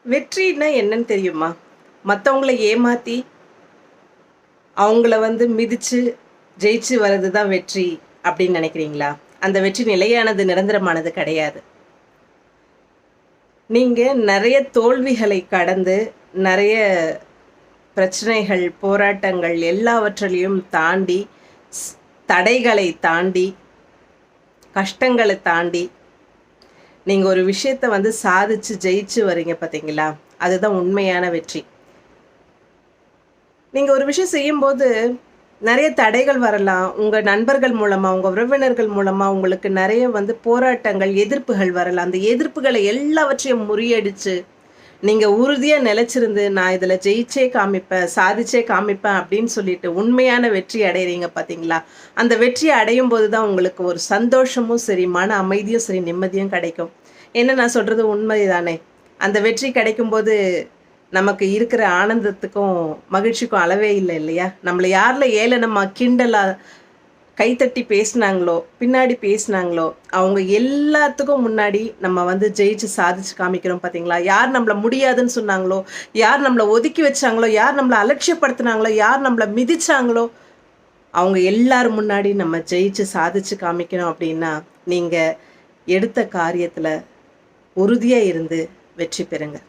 வெற்றின்னா என்னன்னு தெரியுமா? மத்தவங்கள ஏமாத்தி, அவங்கள மிதிச்சு, ஜெயிச்சு வர்றது தான் வெற்றி அப்படின்னு நினைக்கிறீங்களா? அந்த வெற்றி நிலையானது, நிரந்தரமானது கிடையாது. நீங்க நெறைய தோல்விகளை கடந்து, நெறைய பிரச்சனைகள், போராட்டங்கள் எல்லாவற்றிலயும் தாண்டி, ஸ் தடைகளை தாண்டி, கஷ்டங்கள தாண்டி, நீங்க ஒரு விஷயத்த சாதிச்சு ஜெயிச்சு வரீங்க பார்த்தீங்களா? அதுதான் உண்மையான வெற்றி. நீங்க ஒரு விஷயம் செய்யும்போது, நெறைய தடைகள் வரலாம். உங்க நண்பர்கள் மூலமா, உங்க உறவினர்கள் மூலமா உங்களுக்கு நெறைய போராட்டங்கள், எதிர்ப்புகள் வரலாம். அந்த எதிர்ப்புகள எல்லாவற்றையும் முறியடிச்சு, நீங்க உறுதியா நிலைச்சிருந்து, நான் இதுல ஜெயிச்சே காமிப்பேன், சாதிச்சே காமிப்பேன் அப்படின்னு சொல்லிட்டு, உண்மையான வெற்றி அடையறீங்க பார்த்தீங்களா? அந்த வெற்றிய அடையும்போது தான் உங்களுக்கு ஒரு சந்தோஷமும் சரி, மன அமைதியும் சரி, நிம்மதியும் கிடைக்கும். என்ன நான் சொல்றது உண்மைதானே? அந்த வெற்றி கிடைக்கும்போது நமக்கு இருக்கிற ஆனந்தத்துக்கும், மகிழ்ச்சிக்கும் அளவே இல்ல இல்லையா? நம்மள யார்ல ஏளனமா, கிண்டலா, கைத்தட்டி பேசுனாங்களோ, பின்னாடி பேசுனாங்களோ, அவங்க எல்லாத்துக்கும் முன்னாடி நம்ம ஜெயிச்சு சாதிச்சு காமிக்கிறோம் பார்த்தீங்களா? யார் நம்மள முடியாதுன்னு சொன்னாங்களோ, யார் நம்மள ஒதுக்கி வச்சாங்களோ, யார் நம்மள அலட்சியப்படுத்துனாங்களோ, யார் நம்மள மிதிச்சாங்களோ, அவங்க எல்லார் முன்னாடி நம்ம ஜெயிச்சு சாதிச்சு காமிக்கணும் அப்படின்னா, நீங்க எடுத்த காரியத்துல உறுதியா இருந்து வெற்றி பெறுங்க.